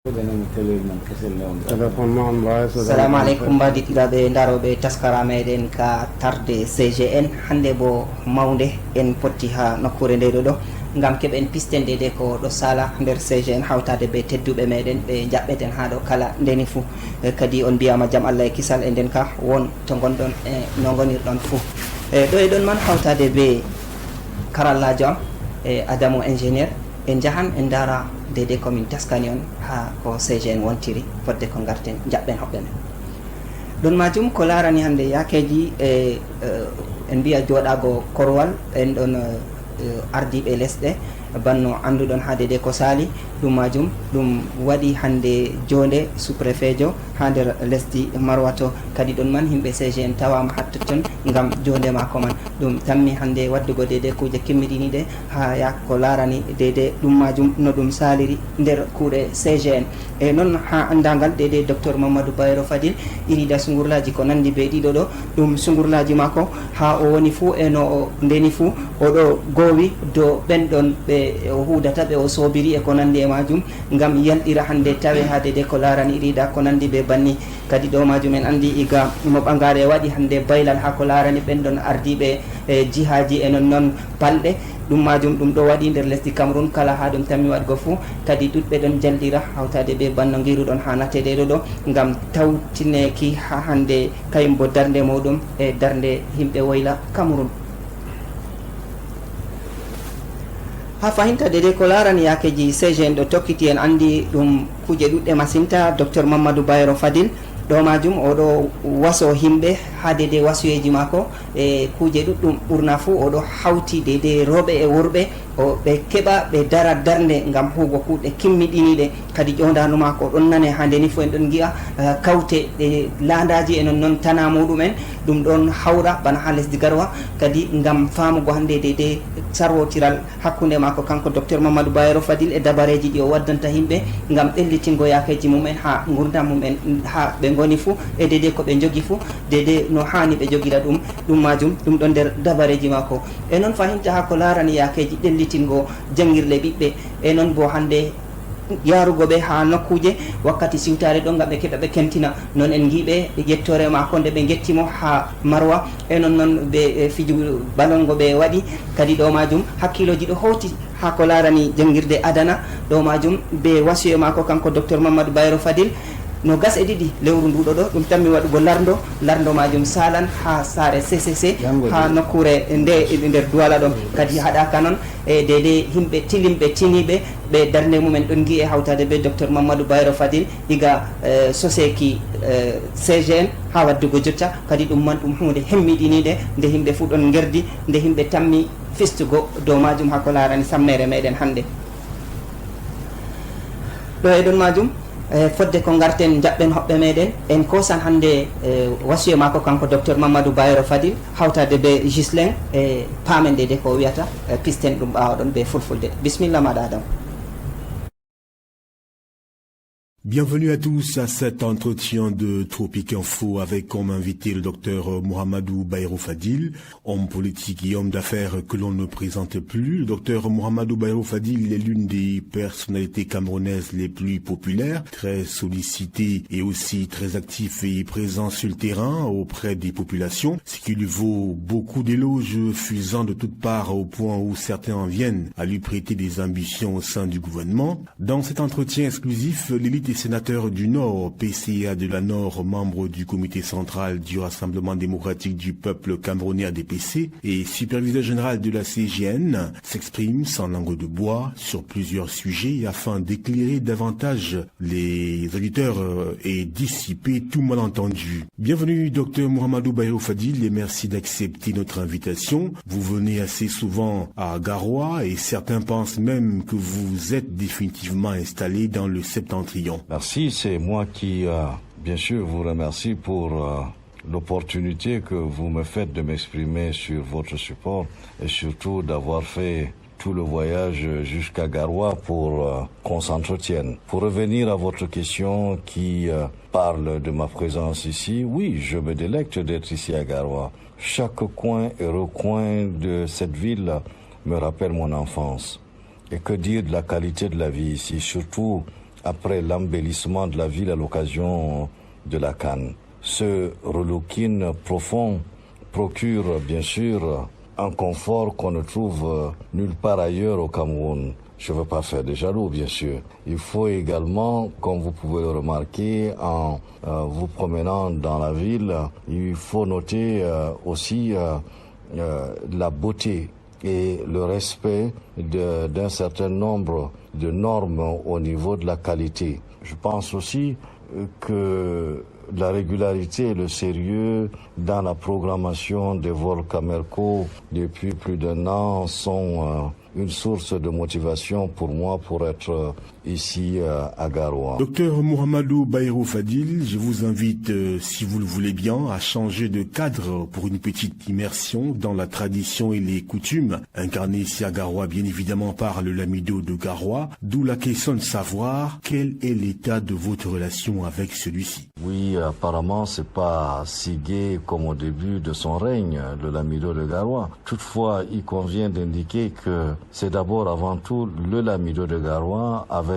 Assalamu alaikum baditiraɓe daroɓe taskara meɗen ka tarde CGN hande bo mawde en potti ha nokkure nde ɗo gam keɓen pistende de ko ɗo sala nder CGN hawtade be tedduɓe meɗen ɓe jaɓɓeten ha ɗo kala ndeni fou kadi on mbiyama jaam Allah e kisal e nden ka won to gonɗon e no gonirɗon fou ɗo e ɗon man hawtade be karallajo am e Adamo ingénieur en jahan en dara dede komin taskani on ha ko CGN wontiri fodde ko garten jaɓɓen hoɓɓe men ɗum majum ko larani hande yakeji en mbiya joɗago korwal en ɗon ardiɓe lesɗe banno anduɗon ha dede ko sali ɗum majum ɗum waɗi hande jonde sous-préfet jo ha nder lesdi marwato kadi ɗon man himɓe CGN tawama hattoton gam jonde mako man ɗum tammi hande waddugo dede kuje kimmiɗini ɗe ha yak ko larani dede ɗum majum no ɗum saliri nder kuuɗe CGN e noon ha andagal dede docteur Mamadou Bayero Fadil irida sungurlaji ko nandi be ɗiɗo ɗo ɗum sungurlaji mako ha o woni fou e no o ndeni fou oɗo gowi do ɓenɗon ɓe o hudata ɓe o sobiri e ko nandi e majum gam yalɗira hande tawe ha dede ko larani irida ko nandi be banni kadi ɗo majum en andi iga mo ɓangare waɗi hande baylal ha ko larani ɓenɗon ardiɓe e jihaji e non noon balɗe ɗum majum ɗum ɗo waɗi nder lesdi Cameroun kala ha ɗum tammi waɗgo fou kadi ɗuɗɓe ɗon jalɗira hawtade ɓe banno giruɗon ha natede ɗo gam tawtineki ha hande kayum bo darde muɗum e darde himɓe woyla Cameroun ha fahinta dede ko larani yakeji CGN ɗo tokkiti en andi ɗum kuje ɗuɗɗe masinta docteur Mamadou Bayero Fadil ɗo majum oɗo waso himɓe ha dede wasuyeji mako e kuje ɗuɗɗum ɓurna fou oɗo hawti dede rewɓe e worɓe o ɓe keɓa ɓe dara darde gam hugo kuuɗe kimmiɗiniɗe kadi ƴowdanu mako ɗon nane ha ndeni fo en ɗon giya kawte ɗe landaji e non noon tana muɗumen ɗum ɗon hawra bana ha lesdi Garwa kadi gam famugo hande dede sarwotiral hakkude mako kanko docteur Mamadou Bayero Fadil e dabareji ɗi o waddanta himɓe gam ɗellitingo yakeji mumen ha gurdam mumen ha ɓe goni fou e dede ko ɓe jogui fou dede no hani ɓe joguira ɗum majum ɗum ɗon nder dabareji mako e noon fahinta ha ko larani yakeji ɗellitingo jangguirle ɓiɓɓe e noon bo hande yarugo ɓe ha nokkuje wakkati siwtare ɗo gam ɓe keɓa ɓe kentina noon en guiɓe yettore mako nde ɓe gettimo ha Marwa e noon noon ɓe fiju balongo ɓe waɗi kadi ɗo majum hakkiloji ɗo hawti ha ko larani jangguirde adana ɗo majum be wasiyo mako kanko docteur Mamadou Bayero Fadil no gas e ɗiɗi lewru nduɗo ɗo ɗum tammi waɗugo lardo majum salan ha saare CCC ha nokkure nde nder Douala ɗon kadi haɗaka noon e dede himɓe tilimɓe tiniɓe ɓe darde mumen ɗon gui e hawtade be docteur Mamadou Bayero Fadil iga soseki CGN ha waddugo jotta kadi ɗum man ɗum hunde hemmiɗiniɗe nde himɓe fuu ɗon gerdi nde himɓe tammi fistugo dow majum ha ko larani sammere meɗen hande ɗo e ɗon majum fodde ko garten jaɓɓen hoɓɓe meɗen en kosan hande wasiyo mako kanko docteur Mamadou Bayero Fadil hawtade be Gislin e pamen dede ko wiyata pisten ɗum ɓawaɗon be fulfulde bismillah maɗa Adam. Bienvenue à tous à cet entretien de Tropique Info avec comme invité le docteur Mohamedou Bayero Fadil, homme politique et homme d'affaires que l'on ne présente plus. Le docteur Mohamedou Bayero Fadil est l'une des personnalités camerounaises les plus populaires, très sollicité et aussi très actif et présent sur le terrain auprès des populations, ce qui lui vaut beaucoup d'éloges fusant de toutes parts au point où certains en viennent à lui prêter des ambitions au sein du gouvernement. Dans cet entretien exclusif, l'élite sénateur du Nord, PCA de la Nord, membre du comité central du Rassemblement démocratique du peuple camerounais ADPC et superviseur général de la CGN, s'exprime sans langue de bois sur plusieurs sujets afin d'éclairer davantage les auditeurs et dissiper tout malentendu. Bienvenue docteur Mohamedou Bayero Fadil et merci d'accepter notre invitation. Vous venez assez souvent à Garoua et certains pensent même que vous êtes définitivement installé dans le Septentrion. Merci, c'est moi qui, bien sûr, vous remercie pour l'opportunité que vous me faites de m'exprimer sur votre support et surtout d'avoir fait tout le voyage jusqu'à Garoua pour qu'on s'entretienne. Pour revenir à votre question qui parle de ma présence ici, oui, je me délecte d'être ici à Garoua. Chaque coin et recoin de cette ville me rappelle mon enfance. Et que dire de la qualité de la vie ici, surtout après l'embellissement de la ville à l'occasion de la CAN. Ce relooking profond procure bien sûr un confort qu'on ne trouve nulle part ailleurs au Cameroun. Je ne veux pas faire de jaloux, bien sûr. Il faut également, comme vous pouvez le remarquer, en vous promenant dans la ville, il faut noter aussi la beauté et le respect d'un certain nombre de normes au niveau de la qualité. Je pense aussi que la régularité et le sérieux dans la programmation des vols Camerco depuis plus d'1 an sont une source de motivation pour moi pour être ici à Garoua. Docteur Mohamedou Bayrou Fadil, je vous invite, si vous le voulez bien, à changer de cadre pour une petite immersion dans la tradition et les coutumes incarnées ici à Garoua, bien évidemment par le Lamido de Garoua, d'où la question de savoir quel est l'état de votre relation avec celui-ci. Oui, apparemment c'est pas si gai comme au début de son règne, le Lamido de Garoua. Toutefois, il convient d'indiquer que c'est d'abord avant tout le Lamido de Garoua avec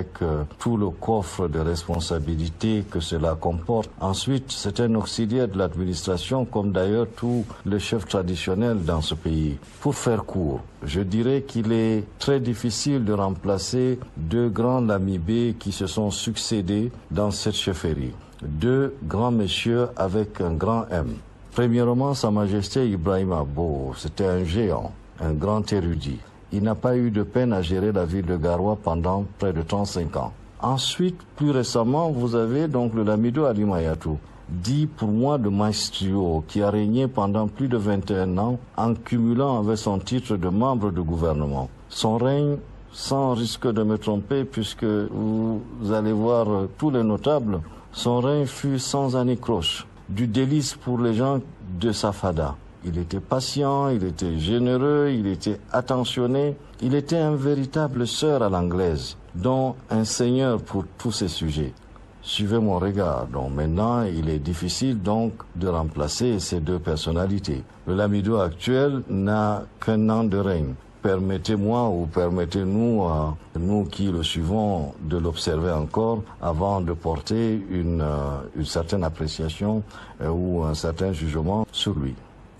tout le coffre de responsabilités que cela comporte. Ensuite, c'est un auxiliaire de l'administration comme d'ailleurs tous les chefs traditionnels dans ce pays. Pour faire court, je dirais qu'il est très difficile de remplacer 2 grands lamibés qui se sont succédés dans cette chefferie. 2 grands messieurs avec un grand M. Premièrement, Sa Majesté Ibrahim Abo, c'était un géant, un grand érudit. Il n'a pas eu de peine à gérer la ville de Garoua pendant près de 35 ans. Ensuite, plus récemment, vous avez donc le Lamido Ali Mayatou, dit pour moi de maestro, qui a régné pendant plus de 21 ans en cumulant avec son titre de membre de gouvernement. Son règne, sans risque de me tromper, puisque vous allez voir tous les notables, son règne fut sans anicroche, du délice pour les gens de Safada. Il était patient, il était généreux, il était attentionné. Il était un véritable sœur à l'anglaise, dont un seigneur pour tous ses sujets. Suivez mon regard. Donc maintenant, il est difficile donc de remplacer ces 2 personnalités. Le Lamido actuel n'a qu'un an de règne. Permettez-moi ou permettez-nous, nous qui le suivons, de l'observer encore avant de porter une certaine appréciation ou un certain jugement sur lui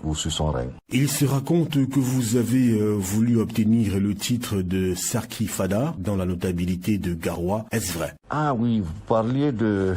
ou sur son règne. Il se raconte que vous avez voulu obtenir le titre de Sarki Fada dans la notabilité de Garoua. Est-ce vrai? Ah oui, vous parliez de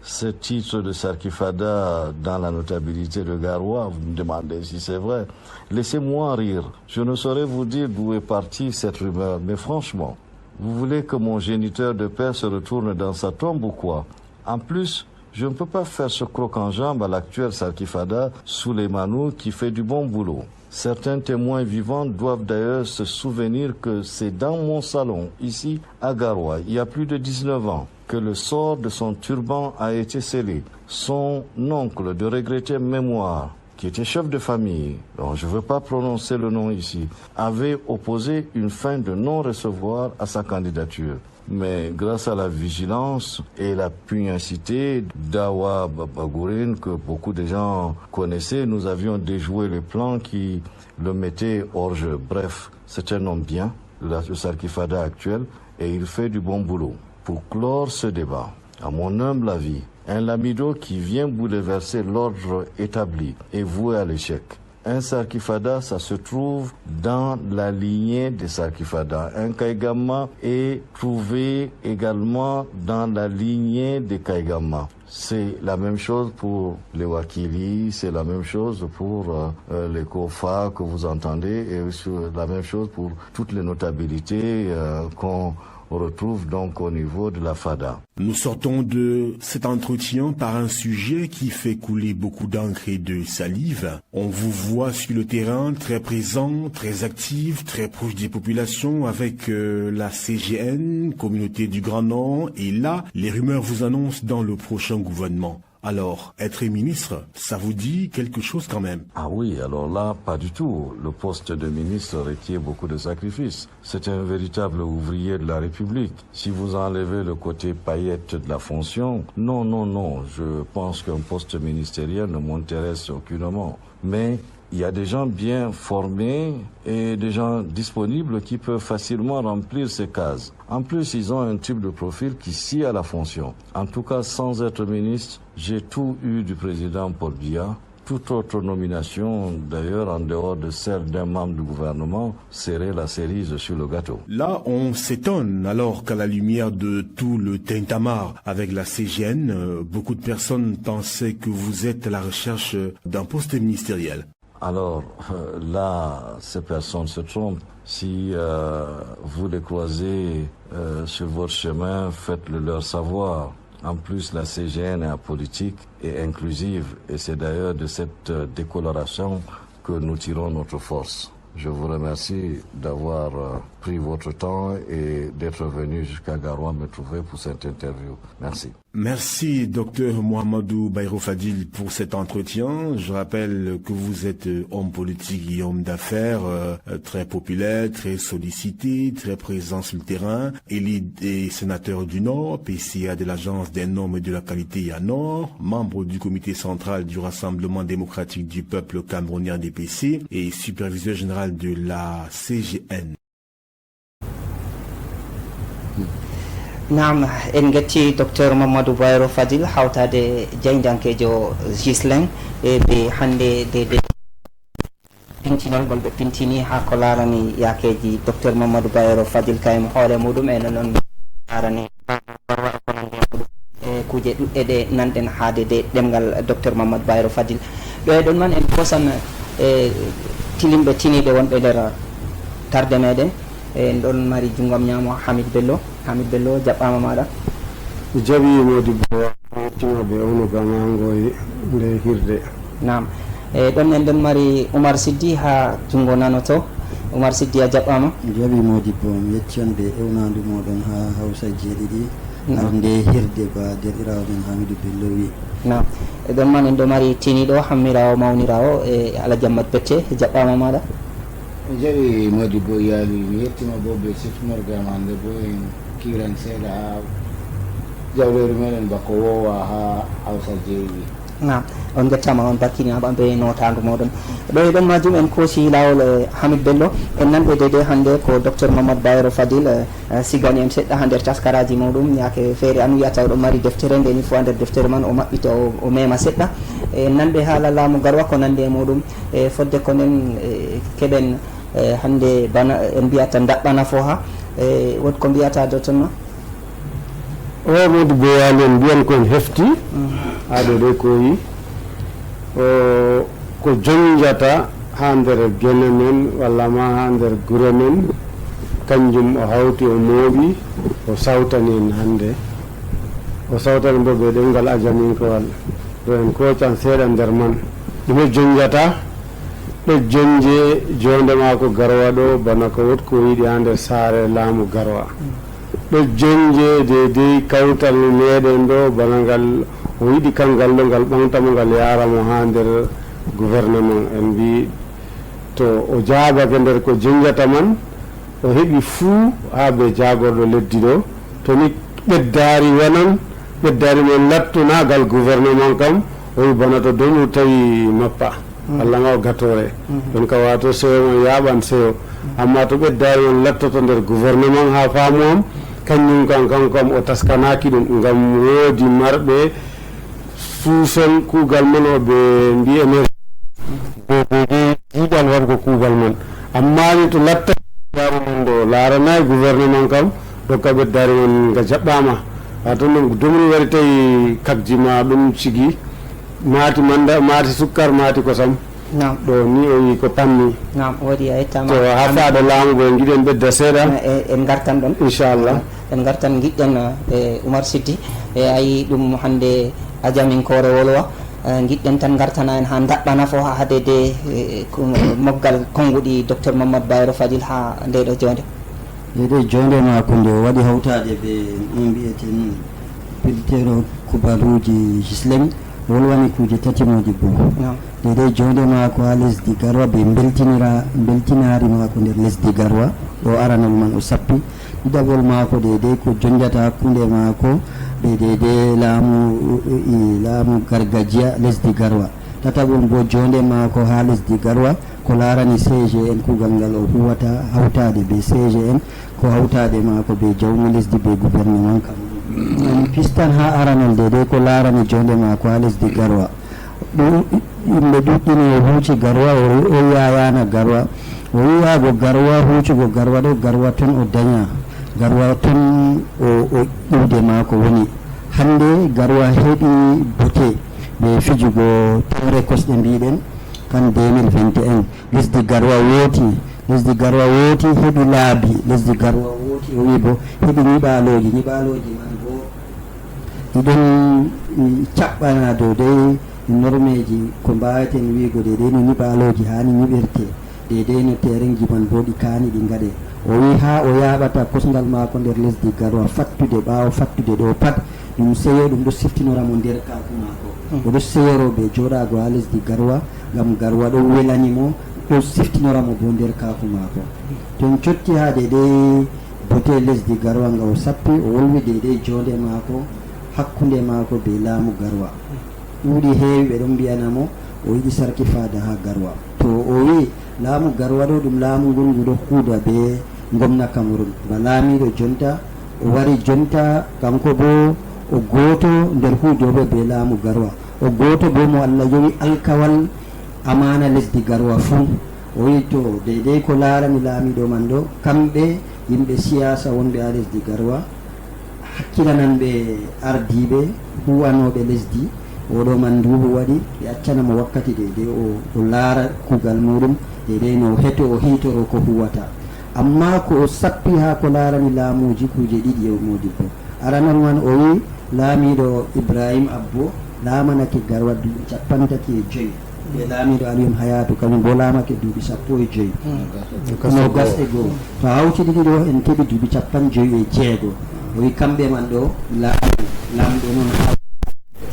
ce titre de Sarki Fada dans la notabilité de Garoua. Vous me demandez si c'est vrai. Laissez-moi rire. Je ne saurais vous dire d'où est partie cette rumeur, mais franchement, vous voulez que mon géniteur de père se retourne dans sa tombe ou quoi? En plus, je ne peux pas faire ce croc en jambe à l'actuel Sarki Fada Souleimanou qui fait du bon boulot. Certains témoins vivants doivent d'ailleurs se souvenir que c'est dans mon salon, ici à Garoua, il y a plus de 19 ans, que le sort de son turban a été scellé. Son oncle de regrettée mémoire, qui était chef de famille, dont je ne veux pas prononcer le nom ici, avait opposé une fin de non-recevoir à sa candidature. Mais grâce à la vigilance et la pugnacité d'Awa Bagourine, que beaucoup de gens connaissaient, nous avions déjoué les plans qui le mettaient hors jeu. Bref, c'est un homme bien, le Sarki Fada actuel, et il fait du bon boulot. Pour clore ce débat, à mon humble avis, un Lamido qui vient bouleverser l'ordre établi est voué à l'échec. Un Sarki Fada, ça se trouve dans la lignée des Sarki Fada. Un Kaigama est trouvé également dans la lignée des Kaigama. C'est la même chose pour les Wakili, c'est la même chose pour les Kofa que vous entendez, et la même chose pour toutes les notabilités qu'on retrouve donc au niveau de la FADA. Nous sortons de cet entretien par un sujet qui fait couler beaucoup d'encre et de salive. On vous voit sur le terrain très présent, très actif, très proche des populations avec la CGN, Communauté du Grand Nord, et là, les rumeurs vous annoncent dans le prochain gouvernement. Alors, être ministre, ça vous dit quelque chose quand même? Ah oui, alors là, pas du tout. Le poste de ministre requiert beaucoup de sacrifices. C'est un véritable ouvrier de la République. Si vous enlevez le côté paillette de la fonction, non, je pense qu'un poste ministériel ne m'intéresse aucunement. Mais il y a des gens bien formés et des gens disponibles qui peuvent facilement remplir ces cases. En plus, ils ont un type de profil qui scie à la fonction. En tout cas, sans être ministre, j'ai tout eu du président Paul Biya. Toute autre nomination, d'ailleurs, en dehors de celle d'un membre du gouvernement, serait la cerise sur le gâteau. Là, on s'étonne, alors qu'à la lumière de tout le tintamarre avec la CGN, beaucoup de personnes pensaient que vous êtes à la recherche d'un poste ministériel. Alors, là, ces personnes se trompent. Si vous les croisez sur votre chemin, faites-le leur savoir. En plus, la CGN est apolitique et inclusive, et c'est d'ailleurs de cette décoloration que nous tirons notre force. Je vous remercie d'avoir pris votre temps et d'être venu jusqu'à Garoua me trouver pour cette interview. Merci. Merci, docteur Mohamedou Bayrou Fadil, pour cet entretien. Je rappelle que vous êtes homme politique et homme d'affaires très populaire, très sollicité, très présent sur le terrain, élu des sénateurs du Nord, PCA de l'Agence des normes et de la qualité à Nord, membre du comité central du Rassemblement démocratique du peuple camerounais DPC et superviseur général de la CGN. Naam, en getti docteur Mamadou Bayrou Fadil hawtade jayndankejo Gisleng e be hande de pintinol gol be pintini ha ko larani yakeji docteur Mamadou Bayrou Fadil kaymo hoore mudum e non larani e kuje dudde de nanden haade de demgal docteur Mamadou Bayrou Fadil do e don man en kosan e tilimbe tinibe wonbe der tarde meden en don mari jungam nyamo Hamid Bello jaɓɓama maɗa jaɓi Modibbo timoɓe ono gamangoye nde hirde nam e ɗon en ɗon mari Oumar Siddi ha jungo nano to Oumar Siddi a jaɓɓama jaɓi Modibbo mi yetti on ɓe ewnandu moɗon ha Hawsa jeeɗiɗi nde hirde ba derɗirawoɗen Hamidou Bello wi nam e ɗon man en ɗo mari tiniɗo hammirawo mawnirawo e Aladiammat Bette jaɓɓama maɗa jaɓi Modibbo yaali mi yettima bo ɓe siftorgam hande bo en kiran seeɗa ha jawleru meɗen bako wowa ha Hawsa jeewi nam on jettama on barkinama ɓe notandu moɗon ɗo e ɗon majum en koosi lawol e Hamid Bello en nanɓe dede hande ko docteur Mamadou Bayrou Fadil sigani en seɗɗa ha nder taskaraji muɗum yake feere an wiyata oɗon mari deftere ndeni fo nder deftere man o maɓɓita o mema seɗɗa en nanɓe haala laamu garwa ko nande e muɗum e fodde ko nden keɓen hande bana en mbiyata daɓɓana fo ha wot ko mbiyata do toon no o Modibbo yaali en mbiyan kon hefti haɗo ɗo ko yi ko jonjata ha nder gene men walla ma ha nder gure men kanjum o hawti o mooɓi o sawtani en hande o sawtani bo ɓe ɗemgal ajaminkowal ɗo en kocan seeɗa nder man ɗume jonjata ɗo jonje jonde maako Garwa ɗo bana ko wot ko yiɗi ha nder saare laamu Garwa ɗo jonje dedei kawtal meɗen ɗo bana ngal o yiɗi kangal ɗo ngal ɓamtamo ngal yaramo ha nder gouvernement en mbi to o jaabake nder ko jonjata man o heɓi fuu ha ɓe jagorɗo leddi ɗo toni ɓeddari wonan ɓeddari men lattunagal gouvernement kam o wi bana to dow tawi mappa Allah ma o gatore ɗon ka wato sewo mon yaɓan sewo amma to ɓeddari on lattoto nder gouvernement ha faamu am kañum kankam o taskanaki ɗum ngam woodi marɓe suusol kuugal man o ɓe mbi jiiɗal wargo kuugal man amma ni to latta ɓeddari mon ɗo laranayi gouvernement kam dokka ɓeddari mon nga jaɓɓama ha toon ɗum dumri wari tawi kakjima ɗum sigi maati manda maati sukkar maati kosam nam ɗo ni o wi ko panni nam woodi a yettama to ha faaɗo laamu ɓe giɗen ɓedda seeɗa en gartan ɗon inchallah en gartan giɗɗen e Oumar Siddi e ayi ɗum hande ajaminkore wolwa giɗɗen tan gartana en ha daɓɓana fo ha haadede moggal konnguɗi docteur Mamadou Bayrou Fadil ha ndeɗo jonde dede jonde mako nde o waɗi hawtade ɓe ɗum mbiyeten piltero kubaluji Gisleng wolwani kuje tati Modibbo dede jonde mako ha lesdi Garwa ɓe beltinari mako nder lesdi Garwa o aranol man o sappi ɗiɗaɓol mako dede ko jonjata hakkunde mako ɓe dede laamu gargajiya lesdi Garwa tataɓum bo jonde maako ha lesdi Garwa ko larani CGN kugal ngal o huwata hawtade be CGN ko hawtade maako be jawmi lesdi be gouvernement kam en pistan ha aranal de ko larani jonde maako ha lesdi Garwa ɗum yimɓe duɗɗini o huuci Garwa o yayana Garwa o wiyago Garwa huucugo Garwa ɗo Garwa ton o daña Garwa ton o ƴiwde maako woni hande Garwa heeɓi bote ɓe fijugo tawre kosɗe mbiɗen kan 2021 lesdi Garwa wooti heɓi laabi lesdi Garwa wooti o wi bo heɓi ñiɓaloji man bo ɗiɗon caɓɓana dow dey normeji ko mbawaten wiigo de no ñiɓaloji hani ñiɓirte de no terenji man bo ɗi kaani ɗi gaɗe o wi ha o yaɓata kosgal maako nder lesdi Garwa fattude ɓaawo fattude ɗo pat ɗum seyo ɗum ɗo siftinoramo nder kaku maako oɗo seyoroɓe joɗago ha lesdi Garwa ngam Garwa ɗo welanimo ɗo siftinoramo bo nder kaku maako ton cotti ha de bote lesdi Garwa nga o sappi o wolwi de jonde maako hakkunde maako be laamu Garwa ɗuuɗi heewi ɓe ɗon mbiyanamo o yiɗi sarki fada ha Garwa to o wi laamu Garwa ɗo ɗum laamu ngol ngu ɗo huuda be gomna Cameroun ba laamiɗo jonta o wari jonta kanko bo o gooto nder huudoɓe be laamu Garwa o gooto bo mo Allah yowi alkawal amana lesdi Garwa fuu o wi to deydey ko laarani laamiɗo man ɗo kamɓe yimɓe siyasa wonɓe ha lesdi Garwa hakkilanan ɓe ardiɓe huwanoɓe lesdi oɗo man nduuɓu waɗi ɓe accanamo wakkati de o laara kugal muɗum de no heto o hitoro ko huwata amma ko o sappi ha ko laarani laamuji kuje ɗiɗi e modibbo aranal man o wi laamiɗo Ibrahim Abbo laamanake Garwa duuɓi 55 ɓe laamiɗo Aliyum Hayatu kañum bo laamake duuɓi 15 no gas e goo to hawti ɗiɗi ɗo en keɓi duuɓi 56 o wi kamɓe man ɗo laamɗo noon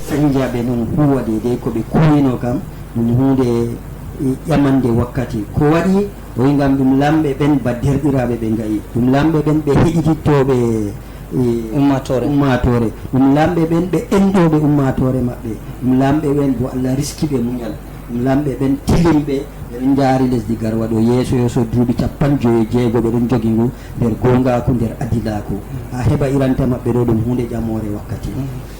sañjaɓe noon huwa de ko ɓe kuwino kam ɗum hunde ƴamande wakkati ko waɗi o wi ngam ɗum lamɓe ɓen ba derɗiraɓe ɓe gayi ɗum lamɓe ɓen ɓe heɗitittoɓe ummatore ɗum lamɓe ɓen ɓe enɗoɓe ummatore maɓɓe ɗum lamɓe ɓen bo Allah riskiɓe muñal ɗum lamɓe ɓen tilimɓe ɓeɗon jaari lesdi Garwa ɗo yeeso duuɓi 56 ɓeɗon jogi ngu nder gongaku nder adilaku ha heɓa iranta maɓɓe ɗo ɗum hunde ƴamore wakkati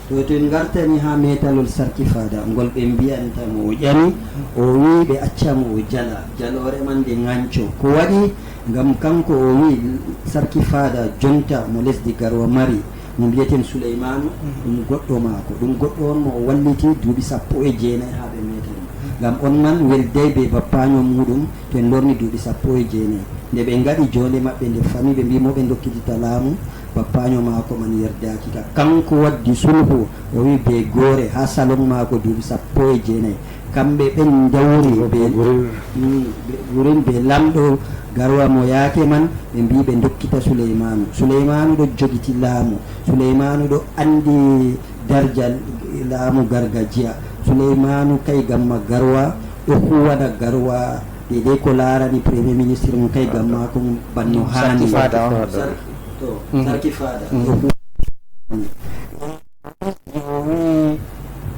to en gartani ha metalol sarki fada ngol ɓe mbiyantamo o ƴami o wi ɓe accamo o jala jalore man nde ŋanco ko waɗi ngam kanko o wi sarki fada jonta mo lesdi Garwa mari mo mbiyeten Souleymanu ɗum goɗɗo maako ɗum goɗɗo on mo o walliti duuɓi 19 ha ɓe metani ngam on man weldey be bappaño muɗum to en lorni duuɓi 19 nde ɓe gaɗi jonde maɓɓe nde famille ɓe mbimo ɓe dokkitita laamu bappaño maako man yerdaki ka kanko waddi sulhu o wi be goore ha salon maako duuɓi 19 kamɓe ɓen jawri ɓe gurin ɓe lamɗo Garwa mo yaake man ɓe mbi ɓe dokkita Souleymanu ɗo jogiti laamu Souleymanu ɗo andi darja laamu gargajiya Souleymanu kay gamma Garwa ɗo huwana Garwa de ko laarani premier ministre mum kay gamma ko banno hani sarki fada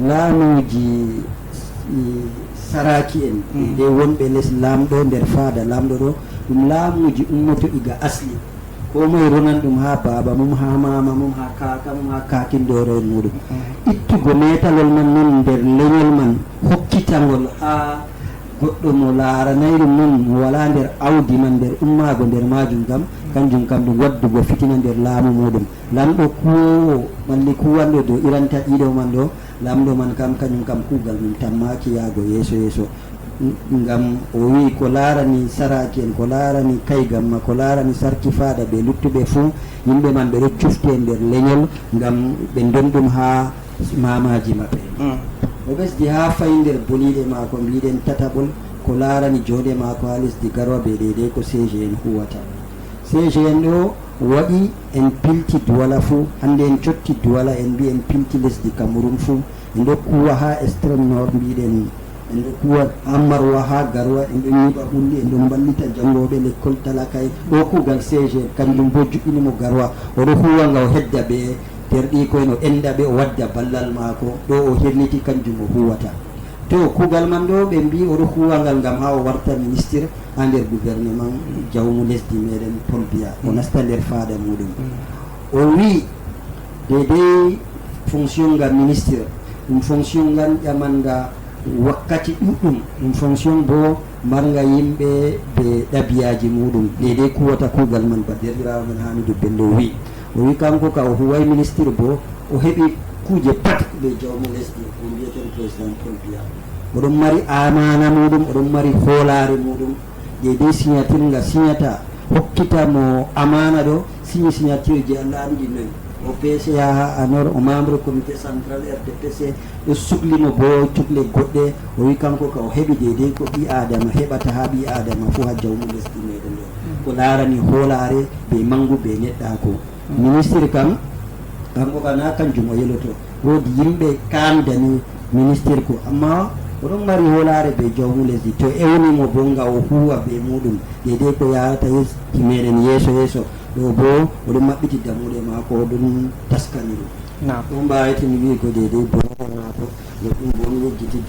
laamuji saraki en de wonɓe les laamɗo nder fada laamɗo ɗo ɗum laamuji ummoto iga asli ko moye ronan ɗum ha baba mum ha mama mum ha kaka mum ha kakindoro en muɗum ittugo metalol man noon nder leñol man hokkitagol ha goɗɗo mo laaranayɗum noon mo wala nder awdi man nder ummago nder majum kam kanjum kam ɗum waddugo fitina nder laamu muɗum lamɗo kuwowo malli kuwanɗo dow iranta ɗiɗo man ɗo lamɗo man kam kañum kam kuugal mum tammaki yaago yeeso ngam o wi ko laarani saraki en ko laarani kaygamma ko laarani sarki fada ɓe luttuɓe fuu yimɓe man ɓeɗo cufti e nder leñol ngam ɓe donɗum ha mamaji maɓɓe o ɓesdi ha fayi nder boliɗe maako mbiɗen tataɓol ko laarani jonde maako ha lesdi Garwa ɓe ɗeɗe ko CGN huwata CGN ɗo waɗi en pilti duwala fuu hande en cotti duwala en mbi en pilti lesdi Cameroun fuu en ɗo kuwa ha extrême nord mbiɗen en ɗo kuwa ha Marwa ha Garwa en ɗo ñiɓa ɓulli en ɗon ballita jangoɓe l'école Talakay ɗo kuugal CGN kanjum bo juɓɓinimo Garwa oɗo huwa nga o hedda ɓe terɗi koyno enda ɓe o wadda ballal maako ɗo o hirliti kanjum o huwata to kugal man ɗo ɓe mbi oɗo huwangal ngam ha o warta ministre ha nder gouvernement jawmu lesdi meɗen Paul Biya o nasta nder faada muɗum o wi dedei fonction nga ministre ɗum fonction ngan ƴamanga wakkati ɗuɗɗum ɗum fonction bo marga yimɓe ɓe ɗabiyaji muɗum dedei kuwata kugal man ba derɗirawo men Hamidou Bello wi o wi kanko ka o huway ministre bo o heɓi kuje pat ɓe jawmu lesdi o mbiyeten président Paul Biya oɗon mari amana muɗum oɗon mari hoolare muɗum dedei signature nga signata hokkita mo amana ɗo signature je Allah andi noyi o PCA ha anor o membre comité central RDPC ɗo suhlimo bo cuhle goɗɗe o wi kanko ka o heɓi dedei ko ɓi adama heɓata ha ɓi adama fo ha jawmu lesdi meɗen ɗo ko larani hoolare be mangu be neɗɗako ministre kam kanko kana kanjum o yeloto woodi yimɓe kamdani ministre ko amma oɗon mari hoolare be jawmu lesdi to ewnimo bo nga o huwa be muɗum dedei ko yarata meɗen yeeso ɗo bo oɗon maɓɓiti dammuɗe mako oɗon taskani ɗum ɗum mbawetemi wi ko dedei bonere mako no ɗum bo mi yejjiti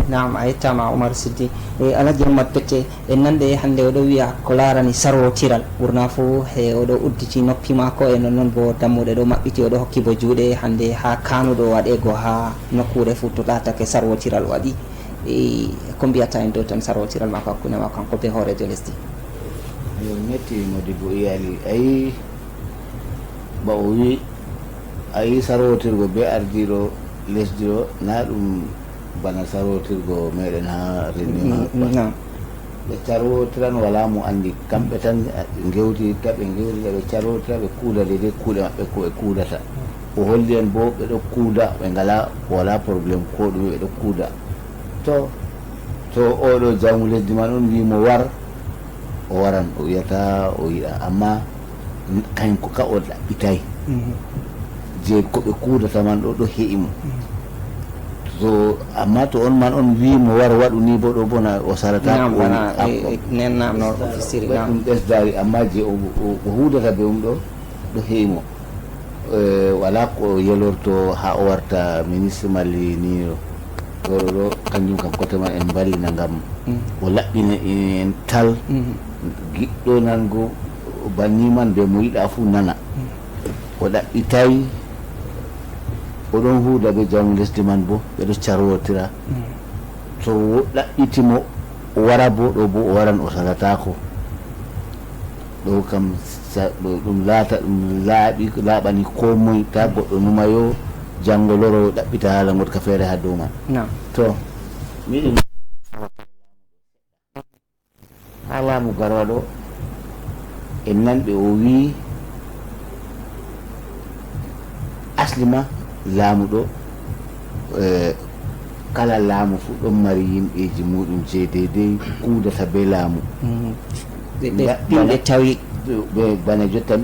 nam a yettama Oumar Siddi Alhaji Hammat Pete en nande hande oɗo wiya ko larani sarwotiral ɓurna fo he oɗo udditi noppi mako e nonnoon bo dammuɗe ɗo maɓɓiti oɗo hokki bo juuɗe hande ha kanuɗo waɗego ha nokkure fu to latake sarwotiral waɗi ko mbiyata en dow tan sarwotiral mako hakkude mako kanko be hoorejo lesdi yo metti Modibo iyali ayi ba o wi ayi sarwotirgo be ardiɗo lesdi o na ɗum bana sarwotirgo meɗen ha renima ɓe carwotiran wala mo andi kamɓe tan gewtita ɓe carwotira ɓe kuuda dedei kuuɗe maɓɓe ko ɓe kuudata o holli en bo ɓeɗo kuuda ɓe ngala wala probléme ko ɗume ɓeɗo kuuda to oɗo jawmu lesdi man on wimo war o waran o wiyata o yiɗa amma kañ ko ka o ɗaɓɓitay je ko ɓe kuudata man ɗo he'imo so amma to on man on wimo war waɗu ni bo ɗo bona o sarata ɗum ɓesdari amma je o hudata be ɗo he'imo wala ko yelorto ha o warta ministre malli ni oɗo ɗo kanjum kam coté man en ballina ngam o laɓɓina en tal giɗɗo nango banni man be mo yiɗa fu nana o ɗaɓɓitay oɗon huuda be jawmu lesdi man bo ɓeɗo carwotira so ɗaɓɓitimo o wara bo ɗo bo o waran o salatako ɗo kam ɗum laata ɗum laaɓani ko moye ta goɗɗo numayo janggo loro ɗaɓɓita haala gotka feere ha dow man to miɗi ha laamu garwa ɗo en nanɓe o wi aslima laamu ɗo kala laamu fu ɗon mari yimɓeji muɗum je dedei kuudata be laamu ɓe tawi ɓe bana jotta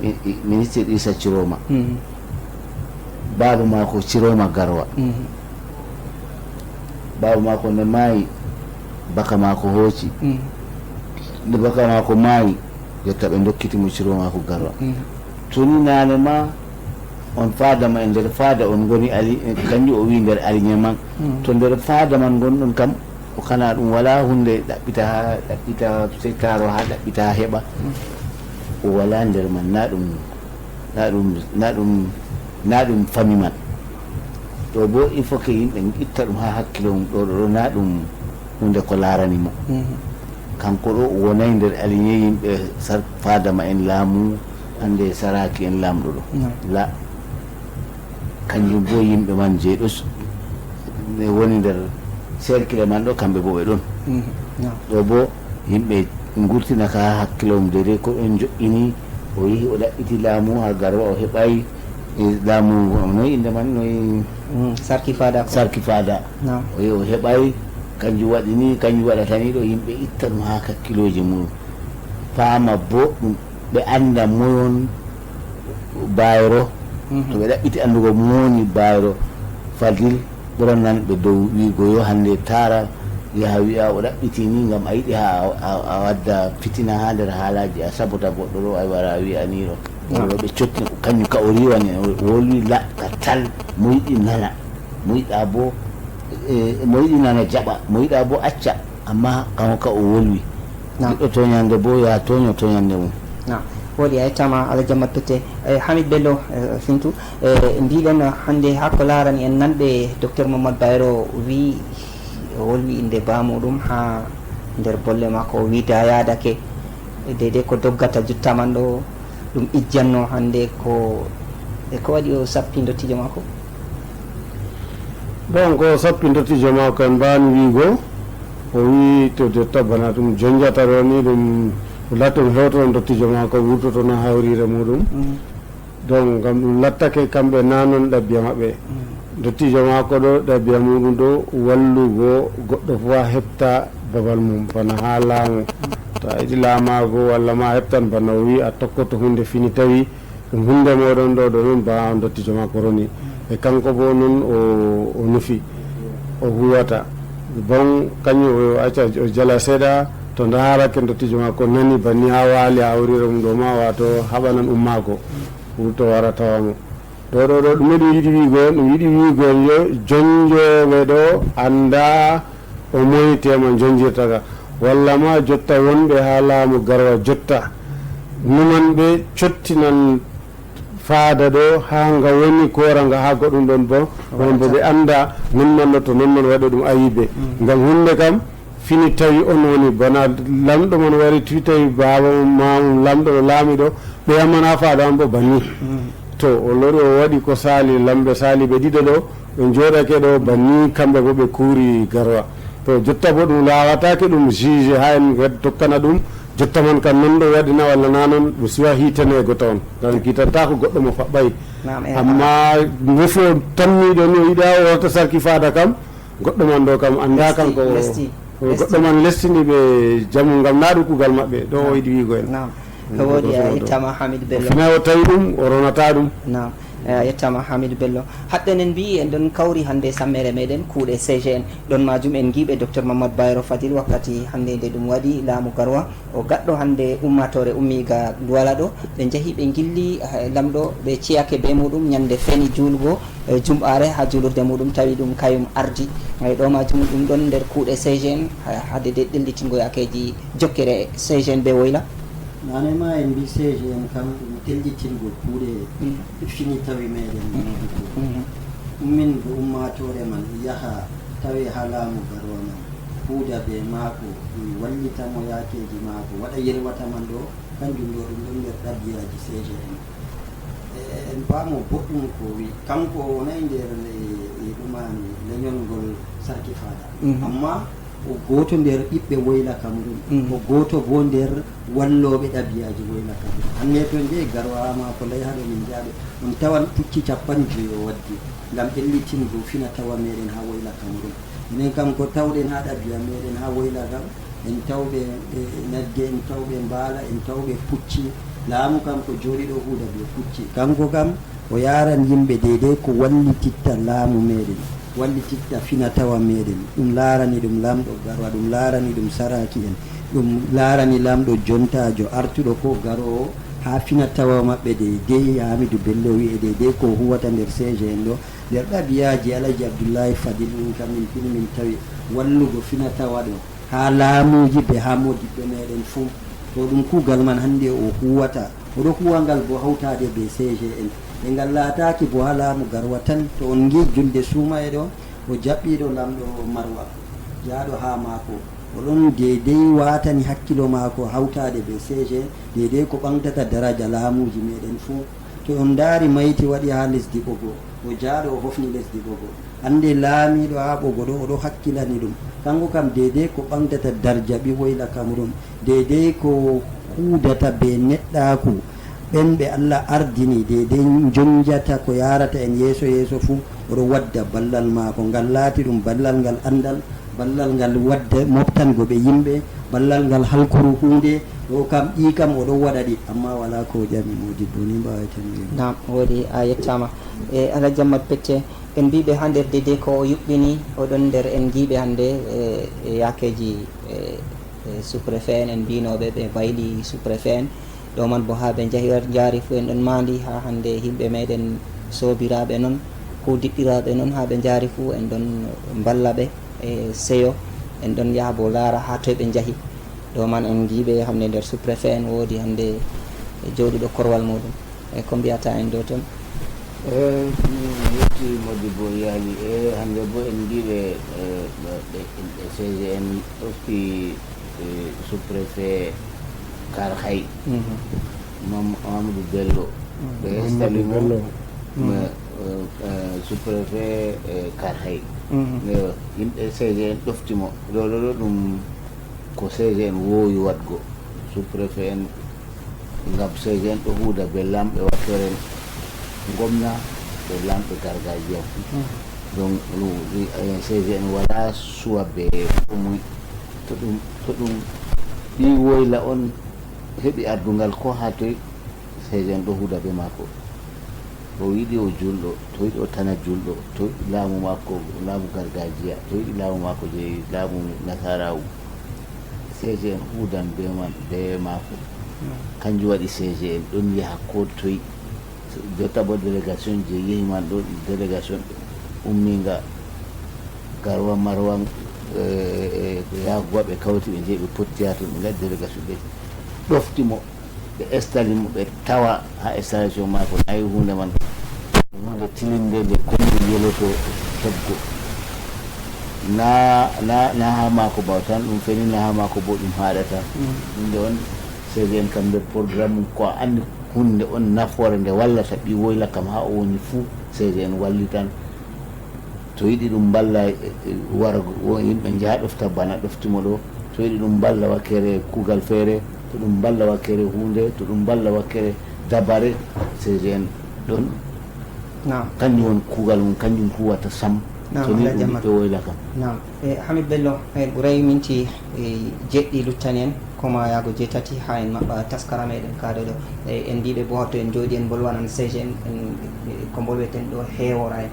ministre Issa Ciroma baaba mako Ciroma Garwa baaba mako nde maayi baka mako hooci nde baka mako maayi jotta ɓe dokkitimo Ciroma ko Garwa toni nane ma on faadama e nder faada on goni ali kanjum o wi nder alignement to nder faada man gonɗon kam o kana ɗum wala hunde ɗaɓɓita sectare o ha ɗaɓɓita ha heɓa o wala nder man na ɗum fami man to bo il faut que yimɓe itta ɗum ha hakkilo mum ɗo na ɗum hunde ko laranimo kanko ɗo wonay nder aligné yimɓe faadama en laamu hande saraki en lamɗo ɗo la kanjum bo yimɓe man je ɗo woni nder cercle man ɗo kamɓe bo ɓe ɗon ɗo bo yimɓe gurtinaka ha hakkilo mum dedei ko ɗon joƴƴini o yehi o ɗaɓɓiti laamu ha Garwa o heɓay laamu noyi inde man noyi sarki fada o yehi o heɓay kanjum waɗi ni kanjum waɗatani ɗo yimɓe itta ɗum ha hakkiloji mum paama bo ɗum ɓe anda moyon bayro to ɓe ɗaɓɓiti andugo mowoni bayro Fadil ɓuran nan ɓe dow wigo yo hande tara yaha wiya o ɗaɓɓiti ni gam a yiɗi ha a wadda fitina ha nder haalaji a sabota goɗɗo ɗo a wara wiya ni ɗo ɗo ɓe cotti kañum ka o riwani o wolwi laɗka tal mo yiɗi nana mo yiɗa bo mo yiɗi nana jaɓa mo yiɗa bo acca amma kanko ka o wolwi ɗiɗɗo toñande bo ya toño toñande mum woɗi a yettama Allah jammat pete Hamid Bello Fintu mbiɗen hannde hakko larani en nanɓe docteur Mamadou Bayero wi o wolwi inde bamuɗum ha nder bolle makko o wiida yadake deydey ko doggata juttaman ɗo ɗum ijjanno hannde ko waɗi o sappi dottijo makko bon ko sappi dottijo makko en mbani wiigo o wi to jotta bana ɗum jonjata ɗo ni ɗum lattum hewtoon dottijo makko wurtoto no hawrire muɗum donc gam ɗum lattake kamɓe nanon ɗabbiya maɓɓe dottijo makko ɗo ɗabbiya muɗum ɗo wallugo goɗɗo fof a heɓta babal mum bana ha laamu to a yiɗi laamago walla ma heɓtan bana o wi a tokkoto hunde fini tawi ɗum hunde moɗon ɗo ɗo noon ba dottijo makko roni e kanko bo noon o nufi o huwata bon kañum o acca o jala seeɗa to ndaarake dottijo makko nani banni ha waali a hawrira mum ɗo ma wato haɓanan ummako wurto wara tawamo ɗo ɗum ɗum yiɗi wiigo yo jonjoɓe ɗo anda o moyitema jonjirta ka walla ma jotta wonɓe ha laamu garwa jotta numanɓe cottinan faada ɗo ha nga woni koranga ha goɗɗum ɗon bo on bo ɓe anda nonmanno to nonman waɗa ɗum ayiɓe ngam hunde kam fini tawi on woni bona lamɗo mon wari tuwi tawi baba mamum lamɗo ɗo laami ɗo ɓe yamman ha faada on bo banni to o lori o waɗi ko sali lamɓe sali ɓe ɗiɗo ɗo ɓe jooɗake ɗo banni kamɓe bo ɓe kuuri garwa to jotta bo ɗum lawatake ɗum juge ha en tokkana ɗum jotta man kam non ɗo waɗina walla na noon ɗum siwa hitane goto on gam kitanta ko goɗɗo mo faɓɓay amma mofo tanniɗo ni o yiɗa o warta sarki faada kam goɗɗo man ɗo kam anda kam ko goɗɗo man lestini ɓe jamu gam na ɗum kugal maɓɓe ɗo o yiɗi wiigo en woodi a yettama Hamidou Bello fina o tawi ɗum o ronata ɗum yettama Hamidou Bello haɗɗen en mbi en ɗon kawri hannde sammere meɗen kuuɗe CGN ɗon majum en giiɓe docteur Mamadou Bayero Fadil wakkati hannde nde ɗum waɗi laamu garwa o gaɗɗo hannde ummatore ummiga duwala ɗo ɓe jeehi ɓe gilli lamɗo ɓe ciyake be muɗum ñande feni julgo jumɓare ha julurde muɗum tawi ɗum kayum ardi ɗo majum ɗum ɗon nder kuuɗe CGN hade de ɗellitingo yakeji jokkere CGN ɓe woyla nanema en mbi CGN kam ɗum ɗellitingo kuuɗe fini tawi meɗen min go ummatore man yaha tawi ha laamu garwa man huuda be maako wallitamo yakeji maako waɗa yelwata man ɗo kanjum ɗo ɗum ɗon nder ɗabiyaji CGN en paamo boɗɗum ko wi kanko wonayi nder ɗumani leñolngol sarki fada amma o goto nder ɓiɓɓe woyla Cameroun o goto bo nder walloɓe ɗabiyaji woyla Cameroun hanne to nde garwama ko lay haɗo min jaaɓe ɗum tawan pucci 50 o waddi ngam ɗellitingo fina tawa meɗen ha woyla Cameroun minen kam ko tawɗen ha ɗabiya meɗen ha woyla kam en tawɓe nagge en tawɓe mbaala en tawɓe pucci laamu kam ko jooɗi ɗo huuda be pucci kanko kam o yaran yimɓe deydey ko wallititta laamu meɗen wallititta fina tawa meɗen ɗum laarani ɗum lamɗo garwa ɗum laarani ɗum saraki en ɗum laarani lamɗo jontajo artuɗo ko garowo ha fina tawa maɓɓe deydey Hamidou Bello wi e deydey ko huwata nder CGN ɗo nder ɗabiyaji Alaji Abdoullahi Fadil ɗum kam min fini min tawi wallugo fina tawa ɗo ha laamuji be ha modiɓɓe meɗen fuu to ɗum kuugal man hannde o huwata oɗo huwangal bo hawtade be CGN ɓe ngal laataki bo ha laamu garwa tan to on gi julde suuma e ɗo o jaɓɓiɗo lamɗo Marwa jaaɗo ha maako oɗon deydey watani hakkilo maako hawtade be CGN deydey ko ɓamtata daraja laamuji meɗen fuu to on daari mayti waɗi ha lesdi ɓogo o jaaɗo o hofni lesdi ɓogo hande laamiɗo ha ɓogo ɗo oɗo hakkilani ɗum kanko kam deydey ko ɓamtata darja ɓi woyla Cameroun deydey ko huudata be neɗɗaku ɓen ɓe Allah ardini deydey jonjata ko yarata en yeeso fuu oɗo wadda ballal maako ngal laati ɗum ballal ngal andal ballal ngal wadda moftango ɓe yimɓe ballal ngal halkuru hunde ɗo kam ɗi kam oɗo waɗa ɗi amma wala ko ƴami Modibbo ni mbaweten nam woodi a yettama e Alaji Jammat Pecce en mbiɓe ha nder deydey ko o yuɓɓini oɗon nder en giiɓe hannde e yakeji sous-préfet en mbinoɓe ɓe bayli sous-préfet en ɗo man bo ha ɓe jaari fo en ɗon mandi ha hannde yimɓe meɗen sobiraɓe noon ko diɓɓiraɓe noon ha ɓe jaari fuu en ɗon balla ɓe e seyo en ɗon yaha bo laara ha toye ɓe jaahi ɗo man en jiiɓe hande nder sous-préfet en woodi hande jooɗuɗo korwal muɗum e ko mbiyata en ɗo toon. yetti Modibo yaali hande bo en mbiɓe CGN ɗofti sous-préfet Kar Hay Mamadou Bello ɓe hestalimo sous-préfet Kar Hay yimɓe CGN ɗoftimo ɗo ɗum ko CGN woowi wadgo sous-préfet en ngam CGN ɗo huuda be lamɓe wakkere gomna ɓe lamɓe gargajiya donc CGN wala suwa be ɗumuy to ɗum ɗi woyla on heɓi ardungal ko ha toy CGN ɗo huuda be maako to yiɗi o julɗo to yiɗi o tana julɗo to yiɗi laamu maako laamu gargajiya to yiɗi laamu maako je laamu nasarawu CGN huudan be man be maako kanjum waɗi CGN ɗon yaha ko toy jotta bo délégation je yehi man ɗo délégation umminga garwa marwan yaguwa ɓe kawti ɓe jeeyi ɓe pottiyata ɓe gadi délégation ɓe ɗoftimo ɓe estalimo ɓe tawa ha installation mako nayi hunde man hunde tilinde nde kombi yeloto tebgo na ha mako bawtan ɗum feni na ha mako bo ɗum haɗata ɗumde on CGN kam nder programme ko a andi hunde on nafoore nde wallata ɓi woyla kam ha o woni fuu CGN wallitan to yiɗi ɗum balla wargo yimɓe jaha ɗofta bana ɗoftimo ɗo to yiɗi ɗum balla wakkere kuugal feere to ɗum balla wakkere hunde to ɗum balla wakkere dabare CGN ɗon kanjum won kuugal mum kanjum huwata sam to ni ɗum ɓiɓɓe woyla kam nam Hamid Bello en ɓuuray minti jeɗɗi luttani en koma yaago jeetati ha en maɓɓa taskara meɗen kaade ɗo en mbiɓe bo hatto en jooɗi en bolwanan CGN ko bolweten ɗo heewora en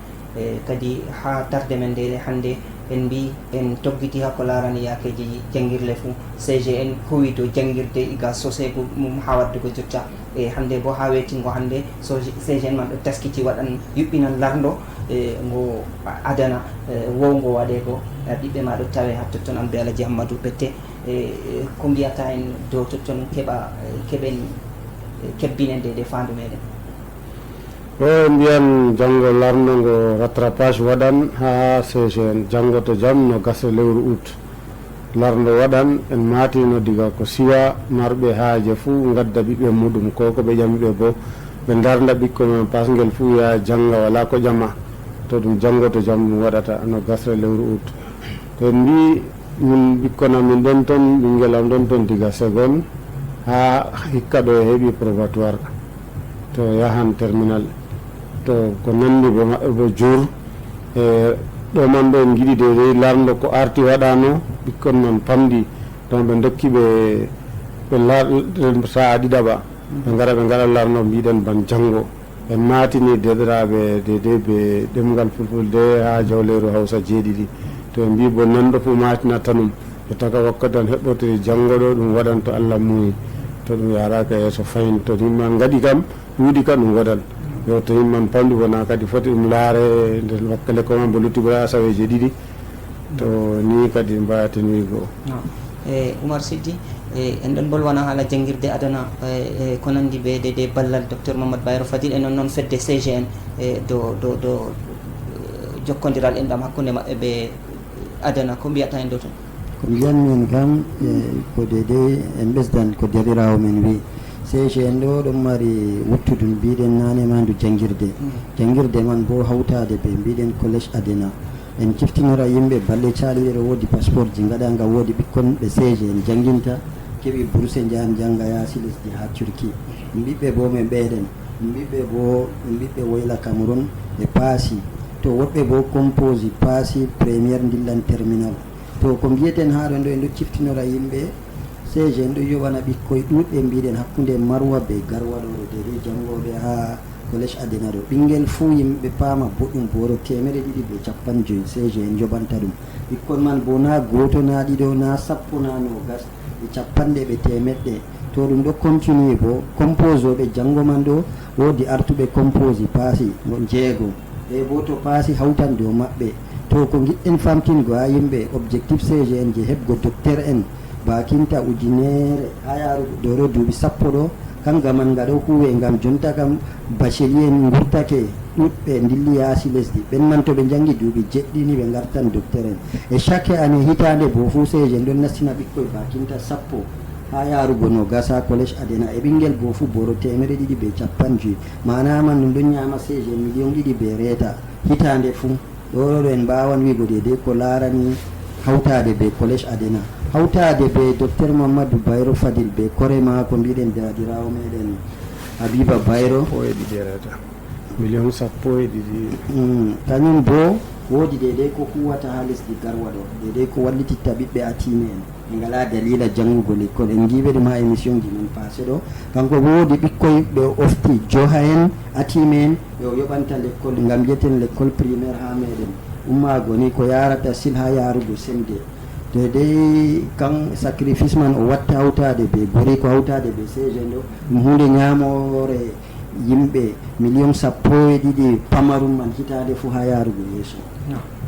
kadi ha darde men nde hannde en mbi en toggiti ha ko larani yakeji janguirle fou CGN huwi dow janguirde iga sosego mum ha waddugo jotta hannde bo ha wetingo hannde CGN man ɗo taskiti waɗan yuɓɓinan lardo ngo adana wowgo waɗego ɓiɓɓe ma ɗo tawe ha totton amde Alaji Hammadou Bette ko mbiyata en dow totton keɓen kebbinende de fandu meɗen. o mbiyan janngo lardo ngo rattrapage waɗan ha CGN janngo to jam no gasa lewru août lardo waɗan en matino diga ko siwa marɓe haaje fuu gadda ɓiɓɓe muɗum ko ɓe ƴamiɓe bo ɓe darda ɓikko men pasguel fuu ya janga wala ko ƴama to ɗum janngo to jam ɗum waɗata no gasa lewru août to en mbi min ɓikkon amin ɗon toon ɓinguel am ɗon toon diga segon ha hikka ɗo heeɓi probatoire to yahan terminal to ko nandi ɓe maɓɓe bo jour e ɗo man ɗo en giɗi de lardo ko arti waɗano ɓikkon man pamdi donc ɓe dokki ɓe sa'a ɗiɗaɓa ɓe gara ɓe gaɗa lardo mbiɗen ban janggo en matini deɗiraɓe dede ɓe ɗemgal fulfulde ha jawleru hawsa jeeɗiɗi to en mbi bo nanɗo fo matinata ɗum e taga wakkati tan heɓɓotiri janggo ɗo ɗum waɗan to Allah muyi to ɗum yaraka yeeso fayin to yimman gaɗi kam wuuɗi kam ɗum waɗan yo to yimman pamdi wona kadi foti ɗum laare nde wakkale koman bo luttiɓe asaweje ɗiɗi to ni kadi mbawaten wiigo Oumar Siddi en ɗon bolwana haala janguirde adana ko nandi ɓe de ballal docteur Mamadou Bayero Fadil e noon fedde CGN do jokkodiral enɗam hakkude maɓɓe ɓe adana ko mbiyata en ɗo toon ko mbiyanmi en kam ko dede en ɓesdan ko derɗirawo men wi CGN ɗo ɗum mari wuttudum mbiɗen nane mandu janguirde man bo hawtade ɓe mbiɗen collège adena en ciftinora yimɓe balle caliɗe ɗo woodi passeport ji gaɗanga woodi ɓikkon ɓe CGN janguinta keeɓi bourse jahan jangga yaasi lesdi ha Turquie ɓiɓɓe bo men ɓeyɗen ɓiɓɓe woyla Cameroun ɓe paasi to woɓɓe bo composi paasi premiére dillan terminal to ko mbiyeten haɗon ɗo en ɗo ciftinora yimɓe CGN ɗo yoɓana ɓikkoye ɗuɗɓe mbiɗen hakkude marwa ɓe garwaɗoɗo dede jangoɓe ha collège adena ɗo ɓinguel fuu yimɓe paama boɗɗum boro 250 CGN joɓanta ɗum ɓikkon man bo na goto na ɗiɗo na sappo na nogas ɓe capanɗe ɓe temeɗɗe to ɗum ɗo continue bo compose oɓe janggo man ɗo woodi artuɓe compose paasi go jeego e bo to paasi hawtan dow maɓɓe to ko giɗɗen famtingo ha yimɓe objectif CGN je heɓgo docteur en bakinta ujunere ha yarugo doro duuɓi sappo ɗo kanga man nga ɗo huwe ngam jonta kam bacheli en gurtake ɗuɗɓe dilli yaasi lesdi ɓen man to ɓe jangi duuɓi jeɗɗini ɓe gartan docteur en e chaque année hitande bo fu CGN ɗon nastina ɓikkoye bakinta sappo ha yarugo no gasa collège adena e ɓinguel bo fu boro 150 manaman ɗum ɗon ñama CGN million 2 be reeta hitande fu ɗo en mbawan wigo de ko larani hawtade be collège adena hawtade be docteur Mamadou Bayro Fadil be kore ma ko mbiɗen dadirawo meɗen Habiba Bayro e ɗiɗi reeta million sappo e ɗiɗi kañum bo woodi de ko huwata ha lesdi garwa ɗo de ko wallititta ɓiɓɓe atime en ɓe ngala dalila jangugo l'école en jiiɓe ɗum ha émission ji men passé ɗo kanko bo woodi ɓikkoye ɓe ofti joha en atime en yo yoɓanta l'école ngam jeten l'école primaire ha meɗen ummago ni ko yarata sil ha yarugo semde de kan sacrifice man o watta hawtade be gori ko hawtade be CGN ɗo ɗum hunde ñamore yimɓe million sappo e ɗiɗi pamarum man hitade fo ha yarugo yeeso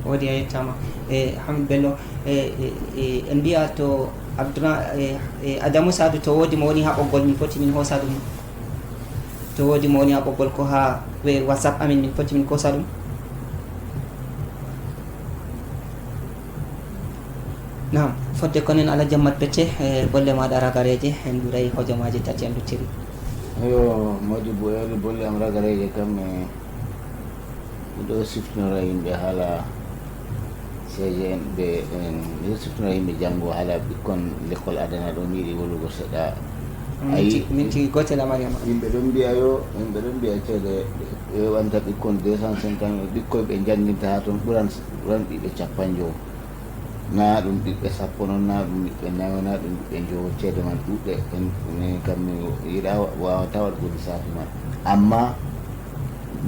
wodi a yettama e Hamid Bello en mbiya to Adamou Sadou to wodi mo woni ha ɓoggol min foti min hosa ɗum to wodi mo woni ha ɓoggol ko ha WhatsApp amin min foti min kosa ɗum nam fodde konen ala jammat becce e bolle maɗa ragareje en ɓuuray hojomaji tati en luttiri eyo Modibou ewli bolle am ragareje kam miɗo siftinora yimɓe haala CGN ɓe miɗo siftinora yimɓe janggo haala ɓikkon l'école adana ɗo miyiɗi wolugo seɗɗa ayi minti gotel amariama yimɓe ɗon mbiya ceede ɓewanta ɓikkon 250 ɓikkoye ɓe janginta ha toon ɓuran ɓiɓɓe capanjo na ɗum ɓiɓɓe sappo noon na ɗum ɓiɓɓe nayo na ɗum ɓiɓɓe jowo ceede man ɗuɗɗe en kam mi yiɗa wawata waɗgo lissafi man amma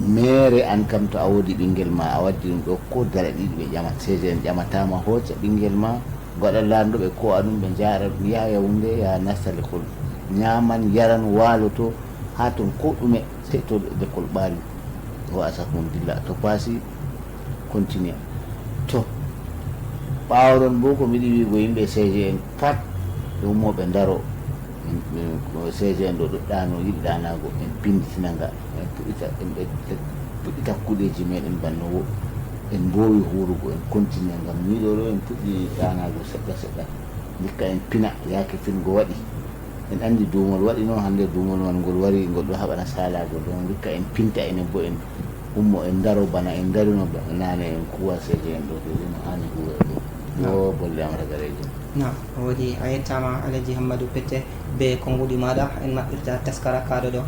mere an kam to a woodi ɓinguel ma a waddi ɗum ɗo ko dara ɗiɗi ɓe ƴamat CGN ƴamatama hocca ɓinguel ma waɗa landoɓe ko aɗum ɓe jara ɗum yaha yawunde ya nasta l'école ñaman yaran waloto ha toon ko ɗume sey to l'école ɓaali o asa mum dilla to paasi continue to ɓawɗon bo ko miɗi wigo yimɓe CGN pat ɓe ummoɓe daro CGN ɗo ɗuɗɗano yiɗi ɗanago en pinditinaga en puɗɗita kuɗeji meɗen banno en mbowi hurugo en continue gam miɗo ɗo en puɗɗi ɗanago seɗɗa seɗɗa dikka en pina yaake fingo waɗi en andi duumol waɗi noon hande duumol man ngol wari ngol ɗo haɓana salago ɗon dikka en pinta enen bo en ummo en daro bana en darino nane en kuwa CGN ɗo no hani huwa ɗo o bolle am ragareje na wodi a yettama Alaji Hammadou Pete be konngudi maɗa en maɓɓirta taskara kaɗo ɗo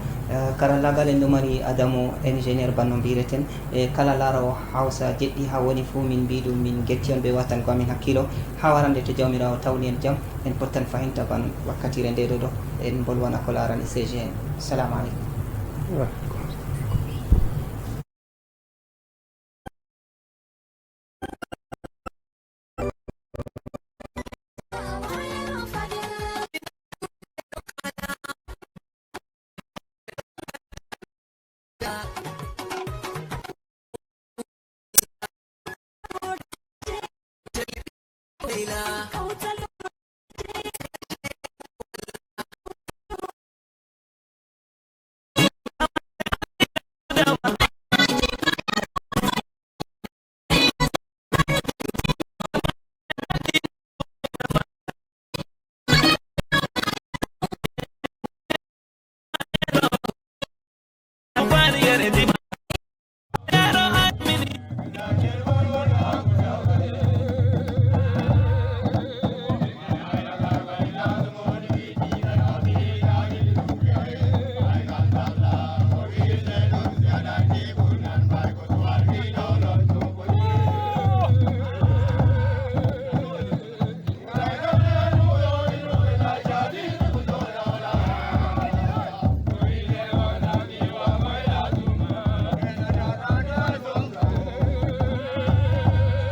karallagal en ɗo mari Adamou ingénieur banno mbireten e kala laarawo Hawsa jeɗɗi ha woni fuu min mbiɗum min getti on ɓe watango amin hakkilo ha warande to jawmirawo tawni en jaam en pottan fahinta ban wakkatire ndeɗo ɗo en bolwana ko larani CGN. Assalamu aleykum. Leila.